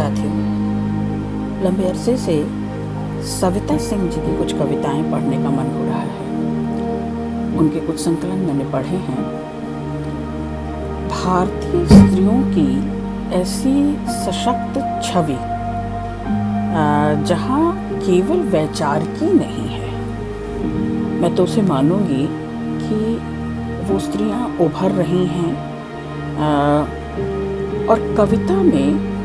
साथियों, लंबे अरसे से सविता सिंह जी की कुछ कविताएं पढ़ने का मन हो रहा है। उनके कुछ संकलन मैंने पढ़े हैं। भारतीय स्त्रियों की ऐसी सशक्त छवि जहाँ केवल वैचारिकी नहीं है, मैं तो उसे मानूंगी कि वो स्त्रियां उभर रही हैं और कविता में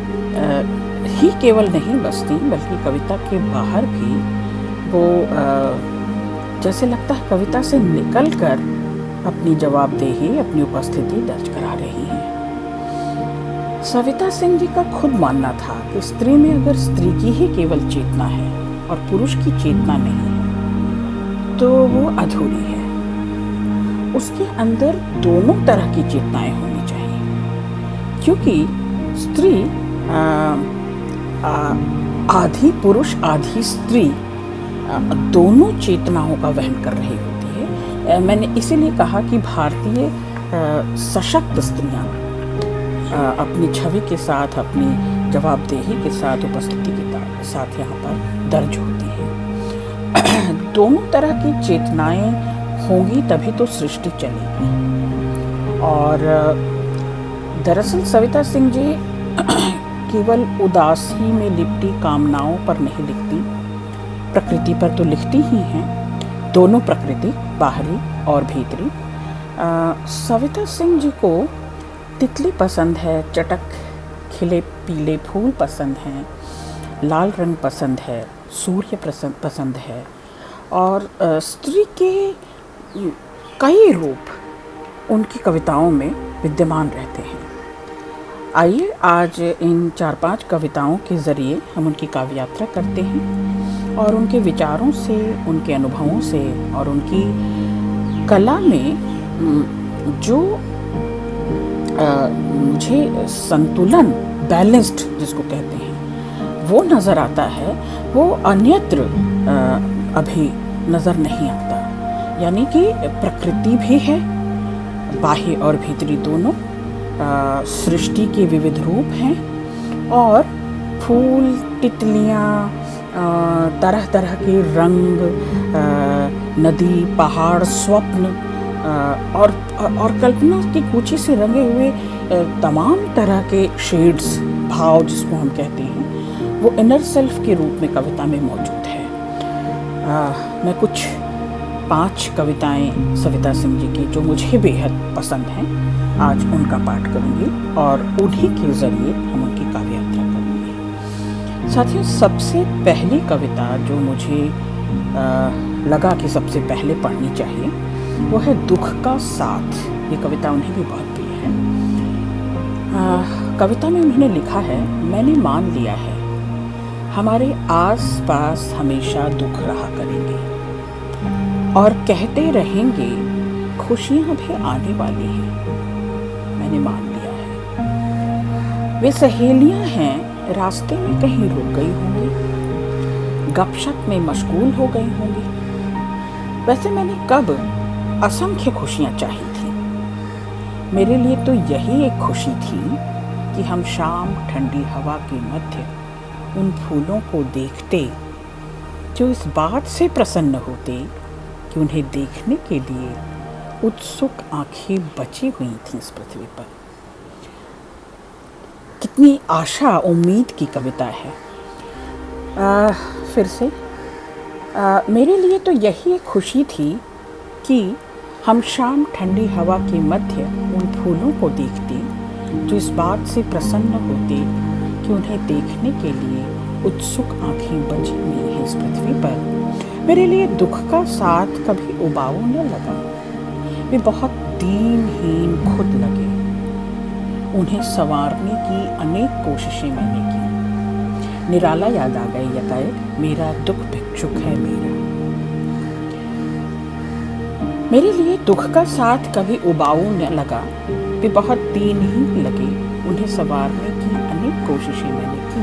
ही केवल नहीं बसती, बल्कि कविता के बाहर भी वो जैसे लगता है कविता से निकलकर अपनी जवाबदेही, अपनी उपस्थिति दर्ज करा रही हैं। सविता सिंह जी का खुद मानना था कि स्त्री में अगर स्त्री की ही केवल चेतना है और पुरुष की चेतना नहीं है तो वो अधूरी है। उसके अंदर दोनों तरह की चेतनाएं होनी चाहिए, क्योंकि स्त्री आधी पुरुष आधी स्त्री दोनों चेतनाओं का वहन कर रही होती है। मैंने इसीलिए कहा कि भारतीय सशक्त स्त्रियां अपनी छवि के साथ, अपनी जवाबदेही के साथ, उपस्थिति के साथ यहाँ पर दर्ज होती है। दोनों तरह की चेतनाएं होंगी तभी तो सृष्टि चलेगी। और दरअसल सविता सिंह जी केवल उदासी में लिपटी कामनाओं पर नहीं लिखती, प्रकृति पर तो लिखती ही हैं, दोनों प्रकृति, बाहरी और भीतरी। सविता सिंह जी को तितली पसंद है, चटक खिले पीले फूल पसंद हैं, लाल रंग पसंद है, सूर्य पसंद है और स्त्री के कई रूप उनकी कविताओं में विद्यमान रहते हैं। आइए आज इन 4-5 कविताओं के ज़रिए हम उनकी काव्य यात्रा करते हैं और उनके विचारों से, उनके अनुभवों से और उनकी कला में जो मुझे संतुलन, बैलेंस्ड जिसको कहते हैं, वो नज़र आता है, वो अन्यत्र अभी नज़र नहीं आता। यानी कि प्रकृति भी है, बाह्य और भीतरी दोनों, सृष्टि के विविध रूप हैं और फूल, तितलियाँ, तरह तरह के रंग, नदी, पहाड़, स्वप्न और कल्पना की कूची से रंगे हुए तमाम तरह के शेड्स, भाव जिसको हम कहते हैं, वो इनर सेल्फ के रूप में कविता में मौजूद है। मैं कुछ 5 कविताएं सविता सिंह जी की जो मुझे बेहद पसंद हैं, आज उनका पाठ करूंगी और उन्हीं के ज़रिए हम उनकी काव्य यात्रा करेंगे। साथियों, सबसे पहली कविता जो मुझे लगा कि सबसे पहले पढ़नी चाहिए वो है दुख का साथ। ये कविता उन्हें भी बहुत प्रिय है। कविता में उन्होंने लिखा है, मैंने मान लिया है हमारे आस पास हमेशा दुख रहा करेंगे और कहते रहेंगे खुशियां भी आने वाली हैं। मैंने मान लिया है वे सहेलियां हैं, रास्ते में कहीं रुक गई होंगी, गपशप में मशगूल हो गई होंगी। वैसे मैंने कब असंख्य खुशियां चाही थी। मेरे लिए तो यही एक खुशी थी कि हम शाम ठंडी हवा के मध्य उन फूलों को देखते जो इस बात से प्रसन्न होते कि उन्हें देखने के लिए उत्सुक आंखें बची हुई थीं इस पृथ्वी पर। कितनी आशा, उम्मीद की कविता है। फिर से मेरे लिए तो यही एक खुशी थी कि हम शाम ठंडी हवा के मध्य उन फूलों को देखते जो इस बात से प्रसन्न होते कि उन्हें देखने के लिए उत्सुक आंखें बची हुई हैं इस पृथ्वी पर। मेरे लिए दुख का साथ कभी उबाऊ न लगा, वे बहुत दीनहीन खुद लगे। उन्हें संवारने की अनेक कोशिशें मैंने की, निराला याद आ गई यकाएक, मेरा दुख भिक्षुक है मेरा। मेरे लिए दुख का साथ कभी उबाऊ न लगा, वे बहुत दीनहीन लगे। उन्हें संवारने की अनेक कोशिशें मैंने की,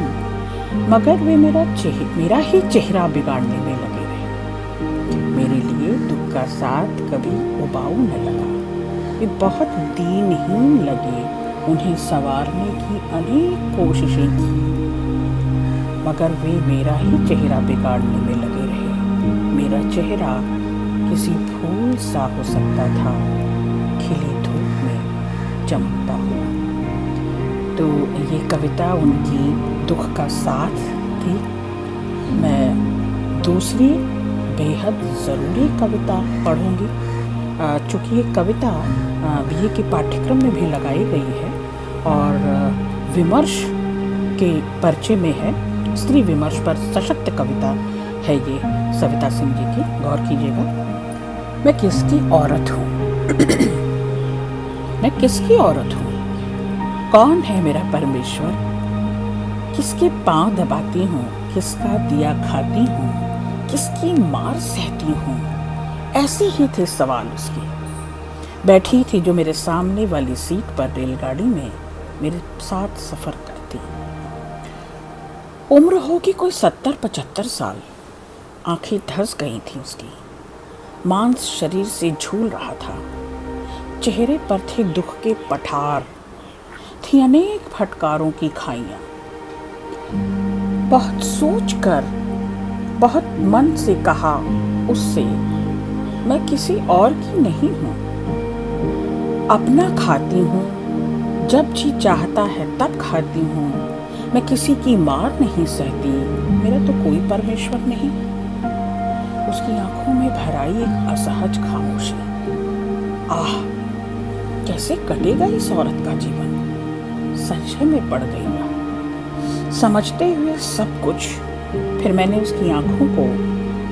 मगर वे मेरा ही चेहरा बिगाड़ने में लगे रहे। मेरे लिए दुख का साथ कभी उबाऊ न लगा, वे बहुत दीनहीन लगे। उन्हें संवारने की अनेक कोशिशें की, मगर वे मेरा ही चेहरा बिगाड़ने में लगे रहे। मेरा चेहरा किसी फूल सा हो सकता था, खिली धूप में चमकता हुआ। तो ये कविता उनकी दुख का साथ थी। मैं दूसरी बेहद ज़रूरी कविता पढ़ूंगी, चूँकि ये कविता बीए के पाठ्यक्रम में भी लगाई गई है और विमर्श के पर्चे में है। स्त्री विमर्श पर सशक्त कविता है ये सविता सिंह जी की, गौर कीजिएगा। मैं किसकी औरत हूँ? मैं किसकी औरत हूँ? कौन है मेरा परमेश्वर? किसके पांव दबाती हूँ, किसका दिया खाती हूँ, किसकी मार सहती हूँ? ऐसे ही थे सवाल उसके। बैठी थी जो मेरे सामने वाली सीट पर रेलगाड़ी में मेरे साथ सफर करती। उम्र होगी कोई 70-75 साल। आंखें धंस गई थी उसकी, मांस शरीर से झूल रहा था। चेहरे पर थे दुख के पठार, थी अनेक फटकारों की खाइयां। बहुत सोचकर, बहुत मन से कहा उससे, मैं किसी और की नहीं हूं। अपना खाती हूं, जब जी चाहता है तब खाती हूँ। मैं किसी की मार नहीं सहती, मेरा तो कोई परमेश्वर नहीं। उसकी आंखों में भर आई एक असहज खामोशी। आह, कैसे कटेगा इस औरत का जीवन? संशय में पड़ गई मैं, समझते हुए सब कुछ। फिर मैंने उसकी आंखों को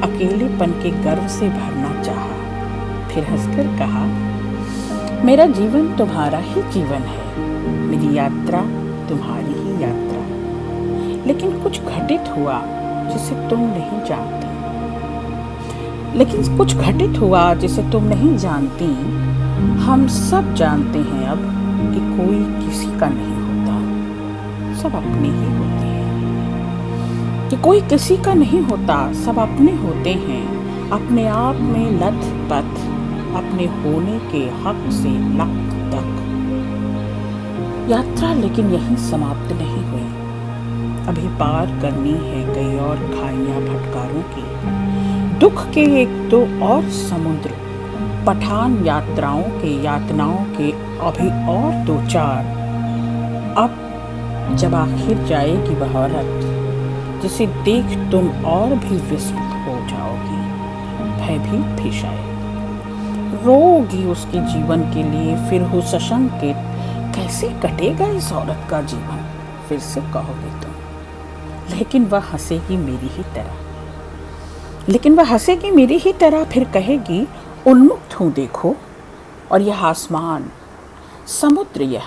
अकेलेपन के गर्व से भरना चाहा। फिर हंसकर कहा, मेरा जीवन तुम्हारा ही जीवन है, मेरी यात्रा तुम्हारी ही यात्रा। लेकिन कुछ घटित हुआ जिसे तुम नहीं जानती। लेकिन कुछ घटित हुआ जिसे तुम नहीं जानती। हम सब जानते हैं अब कि कोई किसी का नहीं होता, सब अपने ही होते हैं। कि कोई किसी का नहीं होता, सब अपने होते हैं, अपने आप में लथ-पथ, अपने होने के हक से लक तक। यात्रा लेकिन यहीं समाप्त नहीं हुई, अभी पार करनी है कई और खाइयां फटकारों की। दुख के एक दो और समुद्र, पठान यात्राओं के, यातनाओं के अभी और दो चार। अब जब आखिर जाएगी वह औरत जिसे देख तुम और भी विस्मित हो जाओगी, भयभीत भी शायद। रोगी उसके जीवन के लिए, फिर हो सशंकित, कैसे कटेगा इस औरत का जीवन? फिर से कहोगे तुम। लेकिन वह हंसेगी मेरी ही तरह, लेकिन वह हंसेगी मेरी ही तरह। फिर कहेगी, उन्मुक्त हूँ देखो, और यह आसमान, समुद्र यह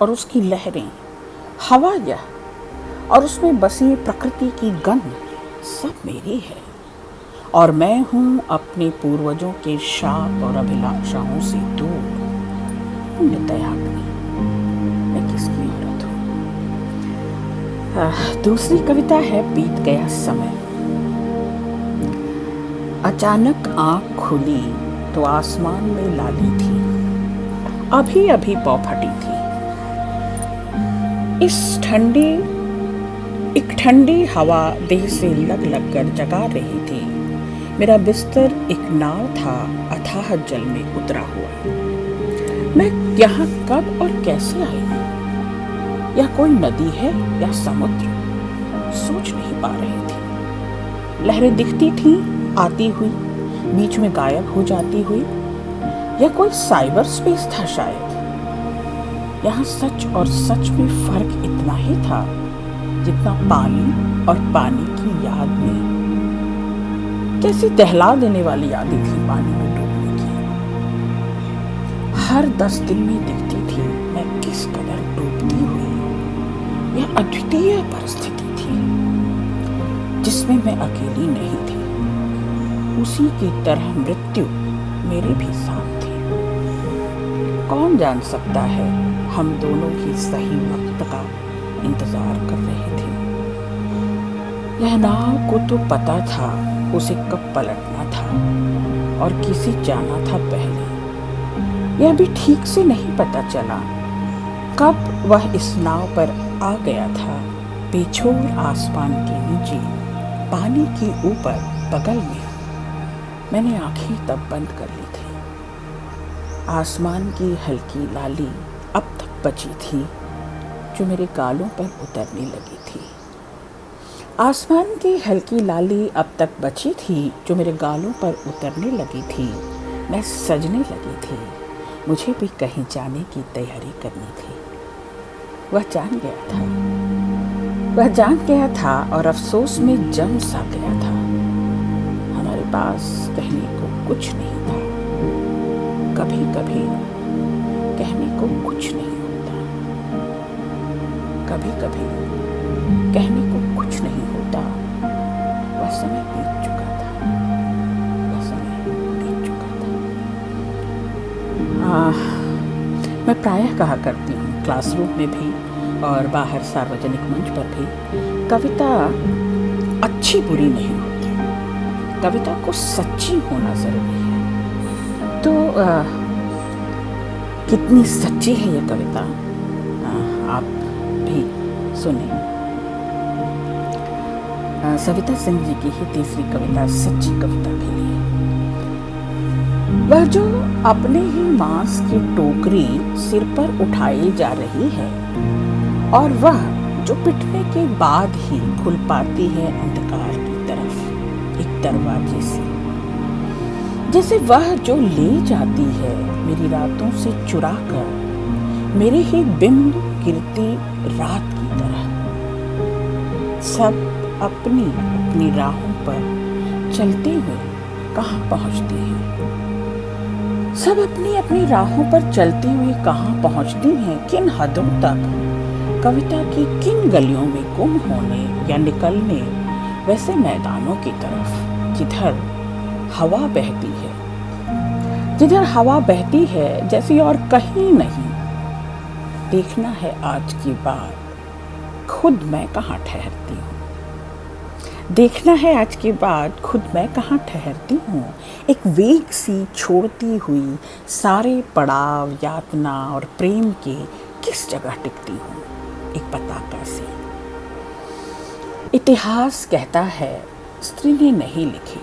और उसकी लहरें, हवा यह और उसमें बसी प्रकृति की गंध, सब मेरी है। और मैं हूँ अपने पूर्वजों के शाप और अभिलाषाओं से दूर, त्यागनी। मैं किसकी औरत हूँ? दूसरी कविता है बीत गया समय। अचानक आंख खुली तो आसमान में लाली थी, अभी अभी पौ फटी थी। एक ठंडी हवा देह से लग लग कर जगा रही थी। मेरा बिस्तर एक नाव था, अथाह जल में उतरा हुआ। मैं यहाँ कब और कैसे आई? यह कोई नदी है या समुद्र? सोच नहीं पा रही थी। लहरें दिखती थीं आती हुई, बीच में गायब हो जाती हुई। यह कोई साइबर स्पेस था शायद। यहाँ सच और सच में फर्क इतना ही था जितना पानी और पानी की याद में। कैसी दहला देने वाली यादें थी पानी में डूबने की। हर 10 दिन में दिखती थी मैं किस कदर डूबती हुई। यह अद्वितीय परिस्थिति थी जिसमें मैं अकेली नहीं थी। उसी की तरह मृत्यु मेरे भी साथ थी। कौन जान सकता है, हम दोनों ही सही वक्त का इंतजार कर रहे थे। यह नाव को तो पता था उसे कब पलटना था और किसे जाना था पहले। यह भी ठीक से नहीं पता चला कब वह इस नाव पर आ गया था, बेछोर आसमान के नीचे पानी के ऊपर बगल में मैंने आंखें तब बंद कर ली थी। आसमान की हल्की लाली अब तक बची थी जो मेरे गालों पर उतरने लगी थी। आसमान की हल्की लाली अब तक बची थी जो मेरे गालों पर उतरने लगी थी। मैं सजने लगी थी। मुझे भी कहीं जाने की तैयारी करनी थी। वह जान गया था और अफसोस में जम सा गया था। हमारे पास कहने को कुछ नहीं था। कभी कभी कहने को कुछ नहीं होता। कभी कभी कहने को कुछ नहीं होता। वह समय बीत चुका था। मैं प्रायः कहा करती हूँ, क्लासरूम में भी और बाहर सार्वजनिक मंच पर भी, कविता अच्छी बुरी नहीं होती। कविता को सच्ची होना जरूरी है। तो कितनी सच्ची है ये कविता, आप भी सुने। सविता सिंह जी की ही तीसरी कविता सच्ची कविता के लिए। वह जो अपने ही मांस की टोकरी सिर पर उठाई जा रही है और वह जो पिटने के बाद ही खुल पाती है अंधकार की तरफ एक दरवाजे से, जैसे वह जो ले जाती है मेरी रातों से चुरा कर मेरे ही बिंब गिरती रात की तरह। सब अपनी अपनी राहों पर चलते हुए कहाँ पहुँचते हैं। सब अपनी अपनी राहों पर चलती हुई कहाँ पहुँचती हैं, किन हदों तक, कविता की किन गलियों में गुम होने या निकलने वैसे मैदानों की तरफ जिधर हवा बहती है जैसी और कहीं नहीं। देखना है आज की बात खुद मैं कहाँ ठहरती हूँ। देखना है आज के बाद खुद मैं कहाँ ठहरती हूँ। एक वेग सी छोड़ती हुई सारे पड़ाव, यातना और प्रेम के किस जगह टिकती हूँ, एक पताका सी। इतिहास कहता है स्त्री ने नहीं लिखे।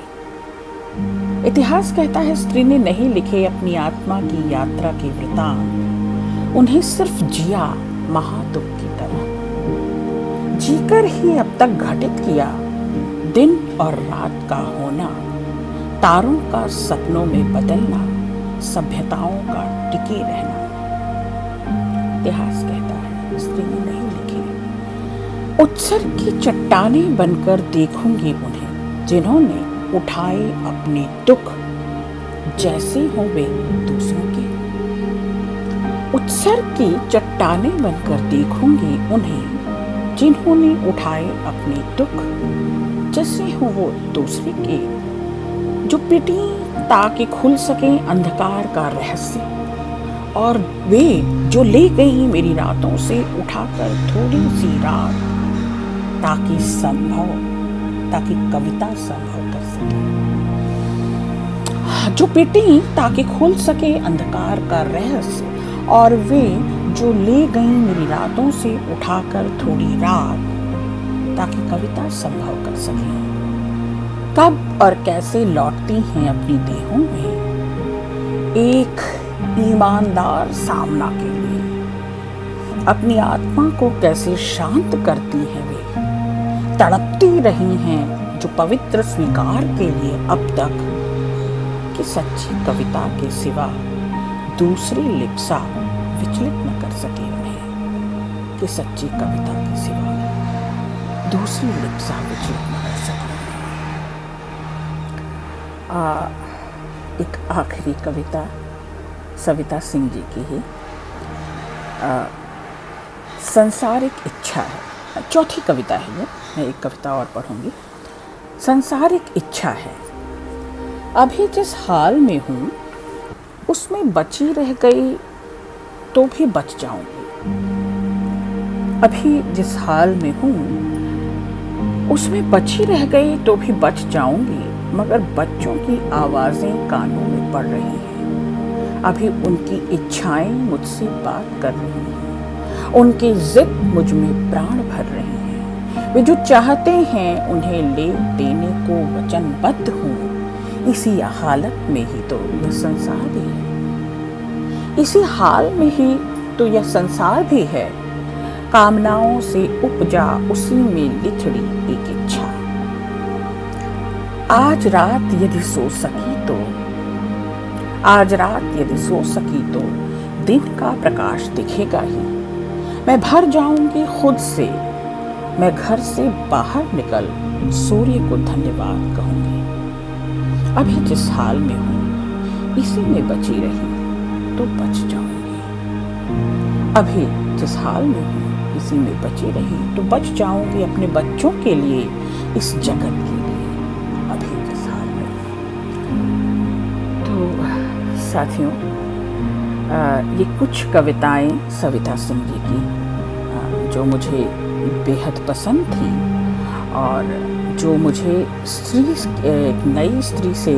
इतिहास कहता है स्त्री ने नहीं लिखे अपनी आत्मा की यात्रा के वृतांत। उन्हें सिर्फ जिया महादुख की तरह, जीकर ही अब तक घटित किया दिन और रात का होना, तारों का सपनों में बदलना, सभ्यताओं का टिके रहना। इतिहास कहता है स्त्री ने नहीं लिखे। उत्सर्ग की चट्टानें बनकर देखूंगी उन्हें जिन्होंने उठाए अपने दुख जैसे हो वे दूसरों के। उत्सर्ग की चट्टानें बनकर देखूंगी उन्हें जिन्होंने उठाए अपने दुख जैसे हो वो दूसरे के, जो पिटी ताकि खुल सके अंधकार का रहस्य, और वे जो ले गई मेरी रातों से उठाकर थोड़ी सी रात ताकि कविता संभव कर सके। जो पिटी ताकि खुल सके अंधकार का रहस्य, और वे जो ले गई मेरी रातों से उठाकर थोड़ी रात ताकि कविता संभव कर सके। कब और कैसे लौटती हैं अपनी देहों में एक ईमानदार सामना के लिए। अपनी आत्मा को कैसे शांत करती हैं वे, तड़पती रही हैं जो पवित्र स्वीकार के लिए अब तक, कि सच्ची कविता के सिवा दूसरी लिप्सा विचलित न कर सके उन्हें, कि सच्ची कविता के सिवा दूसरी लिप्सा विचलित न कर सके। एक आखिरी कविता सविता सिंह जी की ही, संसारिक इच्छा है। चौथी कविता है ये, मैं एक कविता और पढ़ूंगी। संसारिक इच्छा है, अभी जिस हाल में हूँ उसमें बची रह गई तो भी बच जाऊंगी। अभी जिस हाल में हूँ उसमें बची रह गई तो भी बच जाऊंगी, मगर बच्चों की आवाजें कानों में पड़ रही हैं। अभी उनकी इच्छाएं मुझसे बात कर रही हैं, उनकी जिद मुझ में प्राण भर रही हैं। वे जो चाहते हैं उन्हें ले देने को वचनबद्ध हूँ। इसी हालत में ही तो यह संसार भी है, इसी हाल में ही तो यह संसार भी है। कामनाओं से उपजा उसी में लिथड़ी एक इच्छा। आज रात यदि सो सकी तो, आज रात यदि सो सकी तो दिन का प्रकाश दिखेगा ही। मैं भर जाऊंगी खुद से, मैं घर से बाहर निकल सूर्य को धन्यवाद कहूंगी। अभी जिस हाल में हूं इसी में बची रही तो बच जाऊंगी। अभी जिस हाल में हूं इसी में बची रही तो बच जाऊंगी, अपने बच्चों के लिए, इस जगत के लिए। अभी जिस हाल में तो साथियों, ये कुछ कविताएं सविता सिंह जी की जो मुझे बेहद पसंद थी और जो मुझे एक नई स्त्री से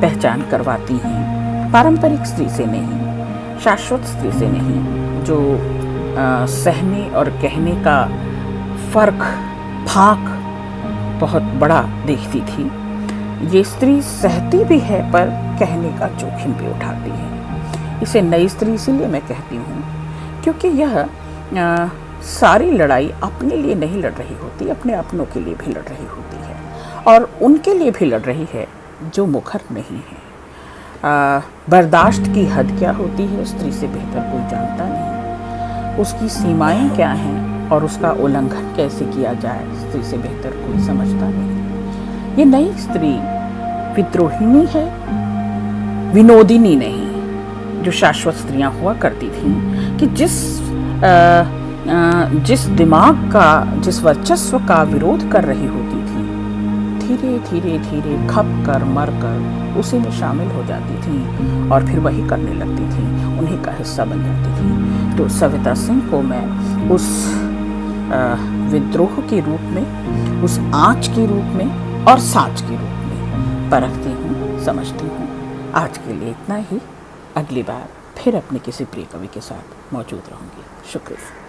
पहचान करवाती हैं। पारंपरिक स्त्री से नहीं, शाश्वत स्त्री से नहीं, जो सहने और कहने का फर्क, फाक बहुत बड़ा देखती थी। ये स्त्री सहती भी है पर कहने का जोखिम भी उठाती है। इसे नई स्त्री इसीलिए मैं कहती हूँ क्योंकि यह सारी लड़ाई अपने लिए नहीं लड़ रही होती, अपने अपनों के लिए भी लड़ रही होती है और उनके लिए भी लड़ रही है जो मुखर नहीं है। बर्दाश्त की हद क्या होती है स्त्री से बेहतर कोई जानता नहीं। उसकी सीमाएं क्या हैं और उसका उल्लंघन कैसे किया जाए स्त्री से बेहतर कोई समझता नहीं। ये नई स्त्री विद्रोहिणी है, विनोदिनी नहीं, जो शाश्वत स्त्रियां हुआ करती थीं कि जिस दिमाग का, जिस वर्चस्व का विरोध कर रही होती थी, धीरे धीरे धीरे खप कर मर कर उसी में शामिल हो जाती थी और फिर वही करने लगती थी, उन्हीं का हिस्सा बन जाती थी। तो सविता सिंह को मैं उस विद्रोह के रूप में, उस आँच के रूप में और साँच के रूप में परखती हूँ, समझती हूँ। आज के लिए इतना ही। अगली बार फिर अपने किसी प्रिय कवि के साथ मौजूद रहूँगी। शुक्रिया।